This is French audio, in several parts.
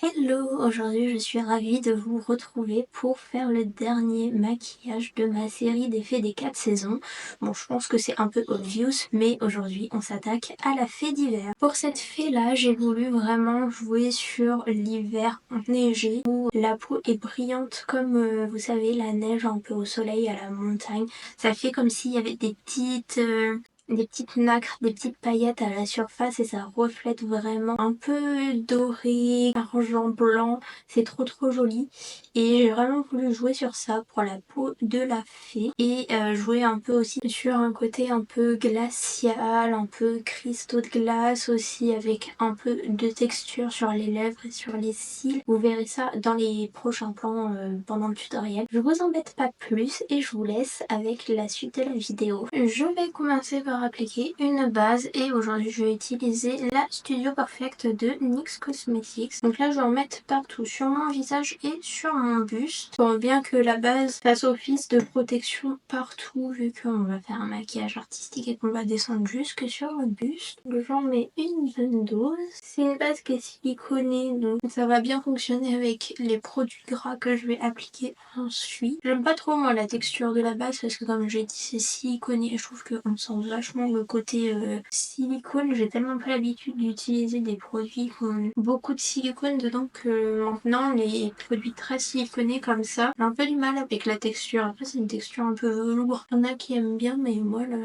Hello, aujourd'hui je suis ravie de vous retrouver pour faire le dernier maquillage de ma série des fées des 4 saisons. Bon, je pense que c'est un peu obvious, mais aujourd'hui on s'attaque à la fée d'hiver. Pour cette fée-là, j'ai voulu vraiment jouer sur l'hiver enneigé, où la peau est brillante comme, vous savez, la neige un peu au soleil à la montagne. Ça fait comme s'il y avait des petites nacres, des petites paillettes à la surface et ça reflète vraiment un peu doré, argent blanc, c'est trop joli. Et j'ai vraiment voulu jouer sur ça pour la peau de la fée et jouer un peu aussi sur un côté un peu glacial, un peu cristaux de glace aussi, avec un peu de texture sur les lèvres et sur les cils. Vous verrez ça dans les prochains plans pendant le tutoriel. Je vous embête pas plus et je vous laisse avec la suite de la vidéo. Je vais commencer par appliquer une base et aujourd'hui je vais utiliser la Studio Perfect de NYX Cosmetics. Donc là je vais en mettre partout sur mon visage et sur mon buste pour bien que la base fasse office de protection partout vu qu'on va faire un maquillage artistique et qu'on va descendre jusque sur le buste. Donc j'en mets une bonne dose. C'est une base qui est siliconée donc ça va bien fonctionner avec les produits gras que je vais appliquer ensuite. J'aime pas trop moi la texture de la base parce que comme j'ai dit c'est siliconé et je trouve qu'on sent vachement le côté silicone. J'ai tellement pas l'habitude d'utiliser des produits qui ont beaucoup de silicone dedans que maintenant les produits très siliconés comme ça, j'ai un peu du mal avec la texture. Après c'est une texture un peu velours. Il y en a qui aiment bien mais moi là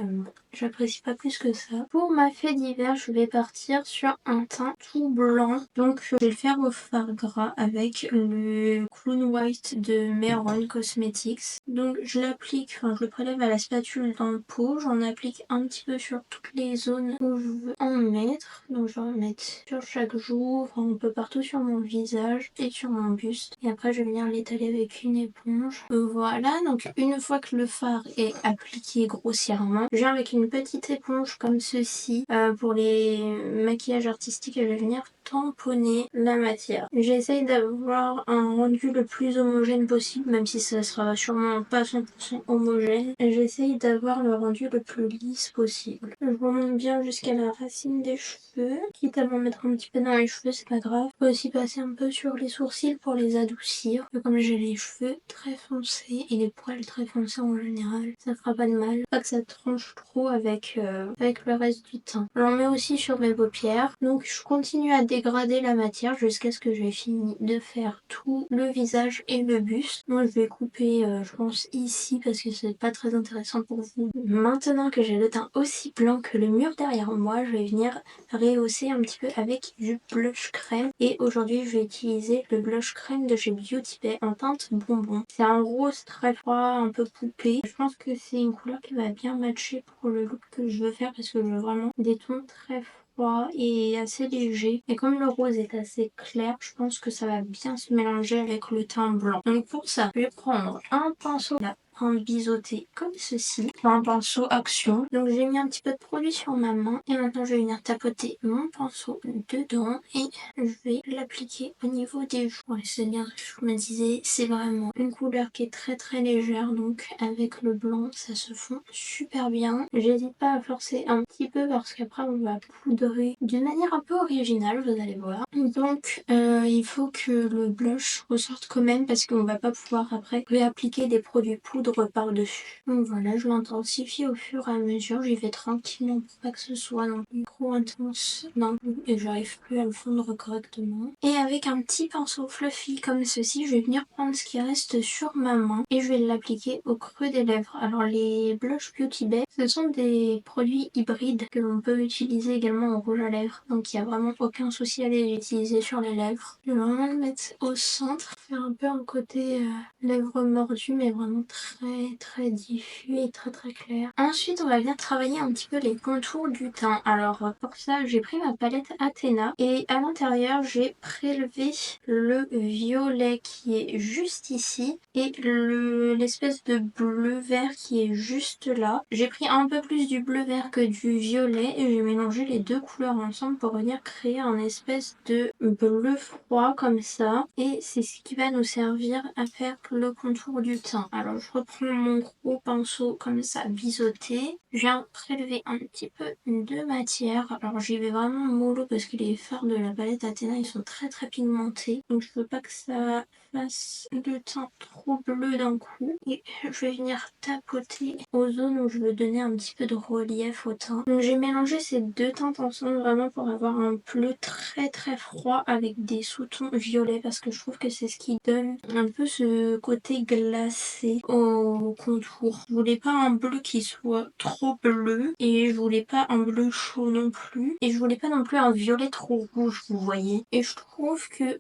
j'apprécie pas plus que ça. Pour ma fée d'hiver je vais partir sur un teint tout blanc. Donc je vais le faire au fard gras avec le Clown White de Meron Cosmetics. Donc je l'applique, je le prélève à la spatule dans le pot, j'en applique un petit peu sur toutes les zones où je veux en mettre. Donc je vais en mettre sur chaque joue, un peu partout sur mon visage et sur mon buste. Et après je vais venir l'étaler avec une éponge. Voilà, donc une fois que le fard est appliqué grossièrement, je viens avec une petite éponge comme ceci. Pour les maquillages artistiques, je vais venir tamponner la matière. J'essaye d'avoir un rendu le plus homogène possible, même si ça sera sûrement pas 100% homogène. J'essaye d'avoir le rendu le plus lisse possible. Je remonte bien jusqu'à la racine des cheveux, quitte à m'en mettre un petit peu dans les cheveux, c'est pas grave. Je peux aussi passer un peu sur les sourcils pour les adoucir. Comme j'ai les cheveux très foncés et les poils très foncés en général, ça fera pas de mal. Pas que ça tranche trop avec le reste du teint. J'en mets aussi sur mes paupières. Donc je continue à dégrader la matière jusqu'à ce que j'ai fini de faire tout le visage et le buste. Moi je vais couper je pense ici parce que c'est pas très intéressant pour vous. Maintenant que j'ai le teint aussi blanc que le mur derrière moi, je vais venir rehausser un petit peu avec du blush crème. Et aujourd'hui je vais utiliser le blush crème de chez Beauty Bay en teinte bonbon. C'est un rose très froid, un peu poupée. Je pense que c'est une couleur qui va bien matcher pour le look que je veux faire parce que je veux vraiment des tons très froid et assez léger. Et comme le rose est assez clair, je pense que ça va bien se mélanger avec le teint blanc. Donc pour ça, je vais prendre un pinceau là, un biseauté comme ceci, un pinceau action. Donc j'ai mis un petit peu de produit sur ma main et maintenant je vais venir tapoter mon pinceau dedans et je vais l'appliquer au niveau des joues. Ouais, c'est bien ce que je me disais, c'est vraiment une couleur qui est très légère, donc avec le blanc ça se fond super bien. J'hésite pas à forcer un petit peu parce qu'après on va poudrer d'une manière un peu originale, vous allez voir. Donc il faut que le blush ressorte quand même parce qu'on va pas pouvoir après réappliquer des produits poudre par-dessus. Donc voilà, je l'intensifie au fur et à mesure, j'y vais tranquillement pour pas que ce soit non plus trop intense d'un coup et j'arrive plus à le fondre correctement. Et avec un petit pinceau fluffy comme ceci, je vais venir prendre ce qui reste sur ma main et je vais l'appliquer au creux des lèvres. Alors les blush Beauty Bay, ce sont des produits hybrides que l'on peut utiliser également en rouge à lèvres. Donc il n'y a vraiment aucun souci à les utiliser sur les lèvres. Je vais vraiment le mettre au centre, faire un peu un côté lèvres mordues mais vraiment très diffus et très clair. Ensuite on va venir travailler un petit peu les contours du teint. Alors pour ça j'ai pris ma palette Athena et à l'intérieur j'ai prélevé le violet qui est juste ici et l'espèce de bleu vert qui est juste là. J'ai pris un peu plus du bleu vert que du violet et j'ai mélangé les deux couleurs ensemble pour venir créer un espèce de bleu froid comme ça et c'est ce qui va nous servir à faire le contour du teint. Alors je reprends prends mon gros pinceau comme ça biseauté. Je viens prélever un petit peu de matière. Alors j'y vais vraiment mollo parce que les fards de la palette Athéna ils sont très pigmentés. Donc je veux pas que ça fasse le teint trop bleu d'un coup. Et je vais venir tapoter aux zones où je veux donner un petit peu de relief au teint. Donc j'ai mélangé ces deux teintes ensemble vraiment pour avoir un bleu très froid avec des sous-tons violets parce que je trouve que c'est ce qui donne un peu ce côté glacé au contour. Je voulais pas un bleu qui soit trop bleu et je voulais pas un bleu chaud non plus et je voulais pas non plus un violet trop rouge, vous voyez. Et je trouve que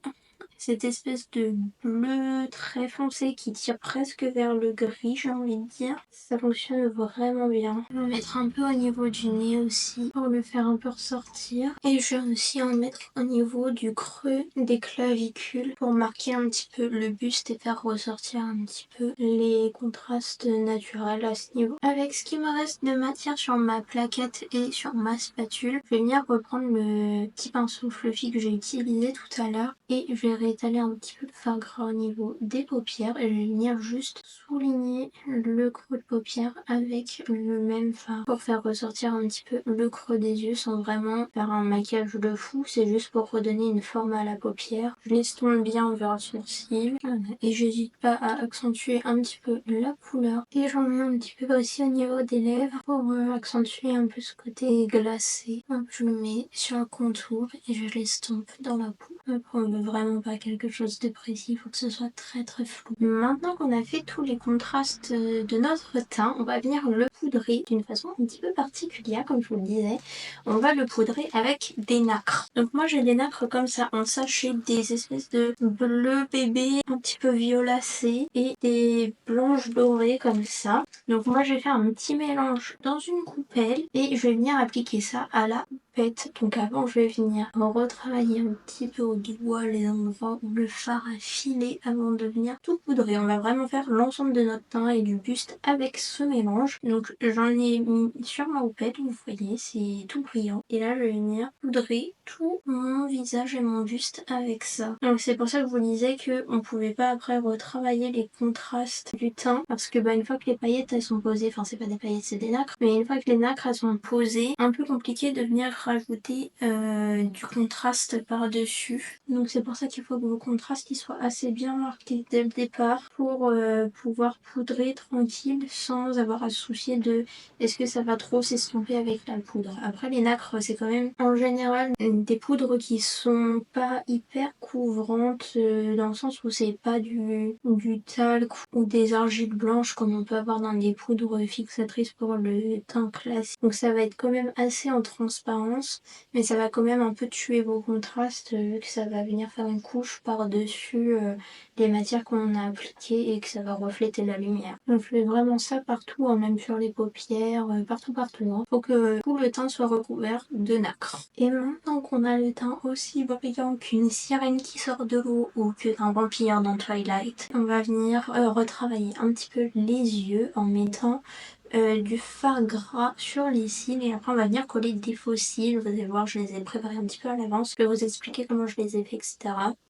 cette espèce de bleu très foncé qui tire presque vers le gris, j'ai envie de dire. Ça fonctionne vraiment bien. Je vais en mettre un peu au niveau du nez aussi pour le faire un peu ressortir. Et je vais aussi en mettre au niveau du creux des clavicules pour marquer un petit peu le buste et faire ressortir un petit peu les contrastes naturels à ce niveau. Avec ce qui me reste de matière sur ma plaquette et sur ma spatule, je vais venir reprendre le petit pinceau fluffy que j'ai utilisé tout à l'heure et je vais étaler un petit peu de fard gras au niveau des paupières et je vais venir juste souligner le creux de paupière avec le même fard pour faire ressortir un petit peu le creux des yeux sans vraiment faire un maquillage de fou, c'est juste pour redonner une forme à la paupière. Je l'estompe bien vers le sourcil et j'hésite pas à accentuer un petit peu la couleur et j'en mets un petit peu aussi au niveau des lèvres pour accentuer un peu ce côté glacé. Hop, je le mets sur le contour et je l'estompe dans la peau. On veut vraiment pas quelque chose de précis, il faut que ce soit très flou. Maintenant qu'on a fait tous les contrastes de notre teint, on va venir le poudrer d'une façon un petit peu particulière, comme je vous le disais. On va le poudrer avec des nacres. Donc moi j'ai des nacres comme ça en sachet, des espèces de bleu bébé un petit peu violacé et des blanches dorées comme ça. Donc moi je vais faire un petit mélange dans une coupelle et je vais venir appliquer ça à la pète. Donc avant je vais venir retravailler un petit peu au doigt les endroits où le fard a filé avant de venir tout poudrer. On va vraiment faire l'ensemble de notre teint et du buste avec ce mélange. Donc j'en ai mis sur ma houppette, vous voyez, c'est tout brillant. Et là je vais venir poudrer tout mon visage et mon buste avec ça. Donc c'est pour ça que je vous disais qu'on pouvait pas après retravailler les contrastes du teint parce que une fois que les paillettes elles sont posées, enfin c'est pas des paillettes c'est des nacres, mais une fois que les nacres elles sont posées, un peu compliqué de venir rajouter du contraste par dessus. Donc c'est pour ça qu'il faut que vos contrastes ils soient assez bien marqués dès le départ pour pouvoir poudrer tranquille sans avoir à se soucier de est-ce que ça va trop s'estomper avec la poudre. Après les nacres c'est quand même en général des poudres qui sont pas hyper couvrantes dans le sens où c'est pas du talc ou des argiles blanches comme on peut avoir dans des poudres fixatrices pour le teint classique. Donc ça va être quand même assez en transparence, mais ça va quand même un peu tuer vos contrastes vu que ça va venir faire une couche par-dessus les matières qu'on a appliquées et que ça va refléter la lumière. Donc je fais vraiment ça partout, hein, même sur les paupières, partout. Hein. Faut que tout le teint soit recouvert de nacre. Et maintenant qu'on a le teint aussi brillant qu'une sirène qui sort de l'eau ou qu'un vampire dans Twilight, on va venir retravailler un petit peu les yeux en mettant du fard gras sur les cils et après on va venir coller des faux cils. Vous allez voir, je les ai préparés un petit peu à l'avance. Je vais vous expliquer comment je les ai fait, etc.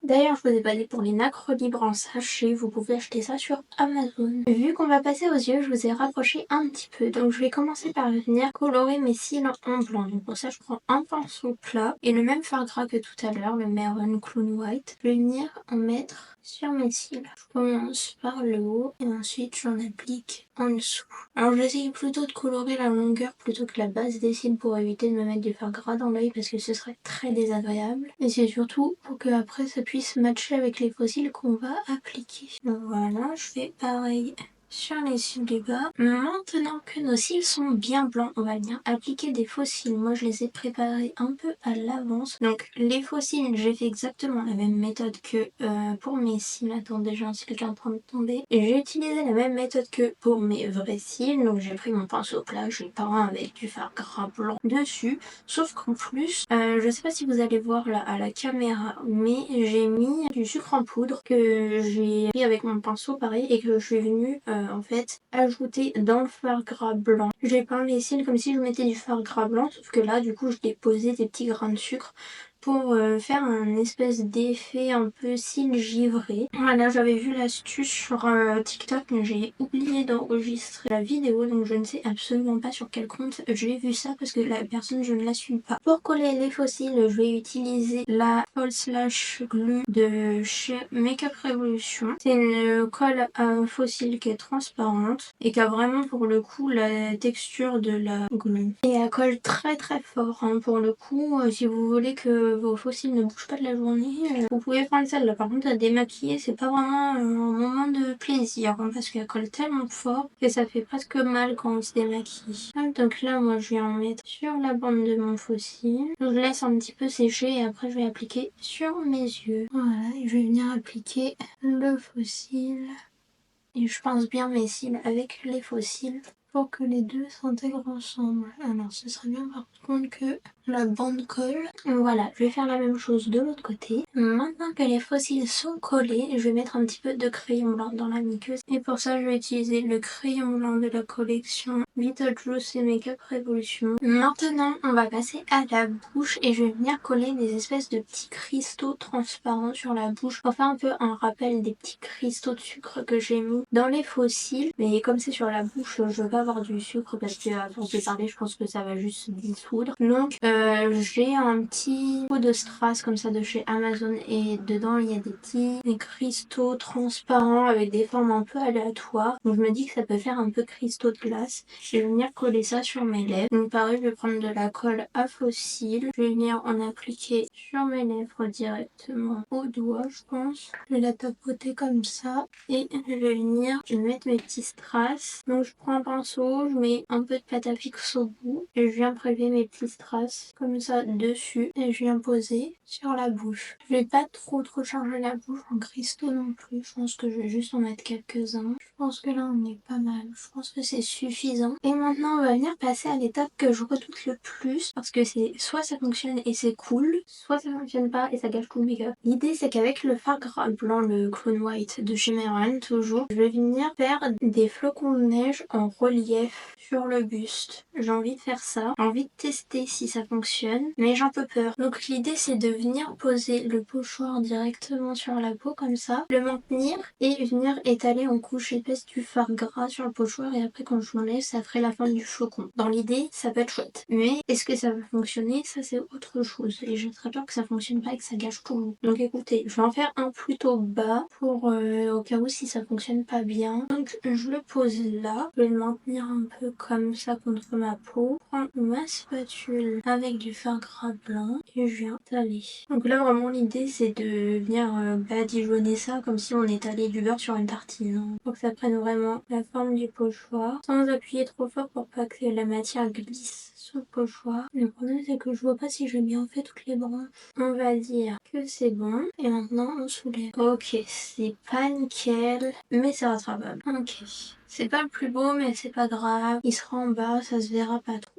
D'ailleurs, je vous ai pas dit pour les nacres libres en sachet, vous pouvez acheter ça sur Amazon. Vu qu'on va passer aux yeux, je vous ai rapproché un petit peu. Donc je vais commencer par venir colorer mes cils en blanc. Donc pour ça, je prends un pinceau plat et le même fard gras que tout à l'heure, le Maroon Clown White. Je vais venir en mettre sur mes cils. Je commence par le haut et ensuite j'en applique en dessous. Alors j'essaye plutôt de colorer la longueur plutôt que la base des cils pour éviter de me mettre du fard gras dans l'œil parce que ce serait très désagréable. Et c'est surtout pour que après ça puisse matcher avec les faux cils qu'on va appliquer. Donc voilà, je fais pareil sur les cils du bas. Maintenant que nos cils sont bien blancs, on va venir appliquer des faux cils. Moi je les ai préparés un peu à l'avance. Donc les faux cils, j'ai fait exactement la même méthode que pour mes cils. Attendez, j'ai un cil qui est en train de tomber. J'ai utilisé la même méthode que pour mes vrais cils. Donc j'ai pris mon pinceau plat, j'ai peint avec du fard gras blanc dessus. Sauf qu'en plus, je sais pas si vous allez voir là à la caméra, mais j'ai mis du sucre en poudre que j'ai pris avec mon pinceau pareil et que je suis venue en fait ajouter dans le fard gras blanc. J'ai peint les cils comme si je mettais du fard gras blanc, sauf que là du coup je l'ai posé des petits grains de sucre pour faire un espèce d'effet un peu cils givré. Voilà, j'avais vu l'astuce sur TikTok, mais j'ai oublié d'enregistrer la vidéo, donc je ne sais absolument pas sur quel compte j'ai vu ça parce que la personne, je ne la suis pas. Pour coller les faux cils, je vais utiliser la False Lash Glue de chez Makeup Revolution. C'est une colle à faux cils qui est transparente et qui a vraiment pour le coup la texture de la glue. Et elle colle très très fort, hein. Pour le coup, si vous voulez que vos faux cils ne bougent pas de la journée, vous pouvez prendre celle-là. Par contre, à démaquiller, c'est pas vraiment un moment de plaisir, hein, parce qu'elle colle tellement fort que ça fait presque mal quand on se démaquille. Donc là, moi, je vais en mettre sur la bande de mon faux cil. Je laisse un petit peu sécher et après, je vais appliquer sur mes yeux. Voilà, et je vais venir appliquer le faux cil. Et je pince bien mes cils avec les faux cils pour que les deux s'intègrent ensemble. Alors, ce serait bien par contre que la bande colle. Voilà, je vais faire la même chose de l'autre côté. Maintenant que les faux cils sont collés, je vais mettre un petit peu de crayon blanc dans la muqueuse. Et pour ça, je vais utiliser le crayon blanc de la collection Beetlejuice et Makeup Revolution. Maintenant, on va passer à la bouche et je vais venir coller des espèces de petits cristaux transparents sur la bouche pour faire un peu un rappel des petits cristaux de sucre que j'ai mis dans les faux cils. Mais comme c'est sur la bouche, je veux pas avoir du sucre parce que à force de parler, je pense que ça va juste se dissoudre. Donc j'ai un petit pot de strass comme ça de chez Amazon et dedans il y a des cristaux transparents avec des formes un peu aléatoires. Donc je me dis que ça peut faire un peu cristaux de glace. Je vais venir coller ça sur mes lèvres. Donc pareil, je vais prendre de la colle à faux cils. Je vais venir en appliquer sur mes lèvres directement au doigt, je pense. Je vais la tapoter comme ça et je vais venir mettre mes petits strass. Donc je prends un pinceau, je mets un peu de pâte à fixe au bout et je viens prélever mes petits strass comme ça dessus et je viens poser sur la bouche. Je vais pas trop charger la bouche en cristaux non plus. Je pense que je vais juste en mettre quelques-uns. Je pense que là on est pas mal. Je pense que c'est suffisant. Et maintenant on va venir passer à l'étape que je redoute le plus parce que c'est soit ça fonctionne et c'est cool, soit ça fonctionne pas et ça gâche tout le make-up. L'idée c'est qu'avec le fard gras blanc, le Clone White de chez Meran toujours, je vais venir faire des flocons de neige en relief sur le buste. J'ai envie de faire ça. J'ai envie de tester si ça fonctionne, mais j'ai un peu peur. Donc l'idée c'est de venir poser le pochoir directement sur la peau comme ça, le maintenir et venir étaler en couche épaisse du fard gras sur le pochoir et après quand je l'enlève ça ferait la fin du flocon. Dans l'idée ça peut être chouette. Mais est-ce que ça va fonctionner? Ça c'est autre chose. Et j'ai très peur que ça fonctionne pas et que ça gâche tout. Donc écoutez, je vais en faire un plutôt bas pour au cas où si ça fonctionne pas bien. Donc je le pose là. Je vais le maintenir un peu comme ça contre ma peau. Je prends ma spatule avec du fard gras blanc et je viens étaler. Donc là vraiment l'idée c'est de venir badigeonner ça comme si on étalait du beurre sur une tartine, hein. Pour que ça prenne vraiment la forme du pochoir sans appuyer trop fort pour pas que la matière glisse sur le pochoir. Le problème c'est que je vois pas si j'ai bien fait toutes les branches. On va dire que c'est bon et maintenant on soulève. Ok, c'est pas nickel mais c'est rattrapable. Ok. C'est pas le plus beau mais c'est pas grave. Il sera en bas, ça se verra pas trop.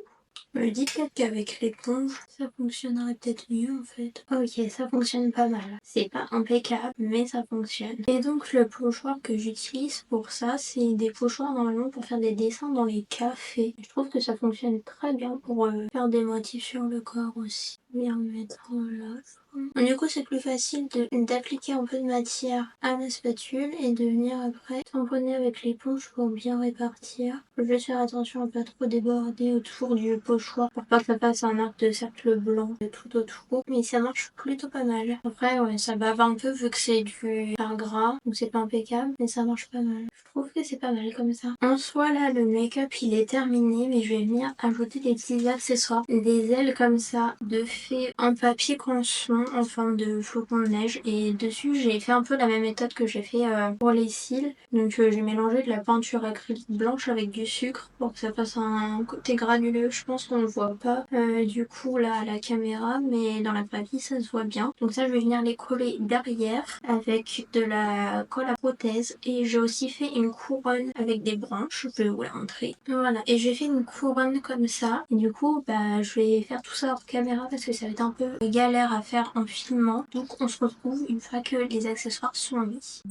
Je me dis peut-être qu'avec l'éponge, ça fonctionnerait peut-être mieux en fait. Ok, ça fonctionne pas mal. C'est pas impeccable, mais ça fonctionne. Et donc le pochoir que j'utilise pour ça, c'est des pochoirs normalement pour faire des dessins dans les cafés. Je trouve que ça fonctionne très bien pour faire des motifs sur le corps aussi. Je vais en mettre un là. Du coup, c'est plus facile d'appliquer un peu de matière à la spatule et de venir après tamponner avec l'éponge pour bien répartir. Je vais faire attention à pas trop déborder autour du pochoir pour pas que ça fasse un arc de cercle blanc tout autour. Mais ça marche plutôt pas mal. Après, ouais, ça bave un peu vu que c'est du pain gras, donc c'est pas impeccable, mais ça marche pas mal. Je trouve que c'est pas mal comme ça. En soi, là, le make-up il est terminé, mais je vais venir ajouter des petits accessoires. Des ailes comme ça de fée en papier canson en forme de flocon de neige. Et dessus, j'ai fait un peu la même méthode que j'ai fait pour les cils. Donc j'ai mélangé de la peinture acrylique blanche avec du sucre pour que ça fasse un côté granuleux. Je pense qu'on ne le voit pas du coup là à la caméra, mais dans la vraie vie ça se voit bien. Donc ça, je vais venir les coller derrière avec de la colle à prothèse. Et j'ai aussi fait une couronne avec des branches. Je vais vous la montrer. Voilà, et j'ai fait une couronne comme ça. Et du coup, bah je vais faire tout ça hors caméra parce que ça va être un peu galère à faire en filmant. Donc on se retrouve une fois que les accessoires sont mis.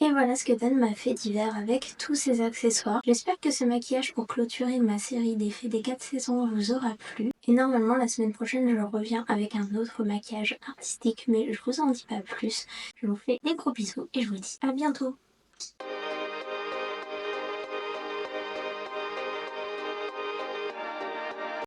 Et voilà ce que donne ma fée d'hiver avec tous ces accessoires. J'espère que ce maquillage pour clôturer ma série des fées des 4 saisons vous aura plu. Et normalement la semaine prochaine je reviens avec un autre maquillage artistique, mais je vous en dis pas plus. Je vous fais des gros bisous et je vous dis à bientôt.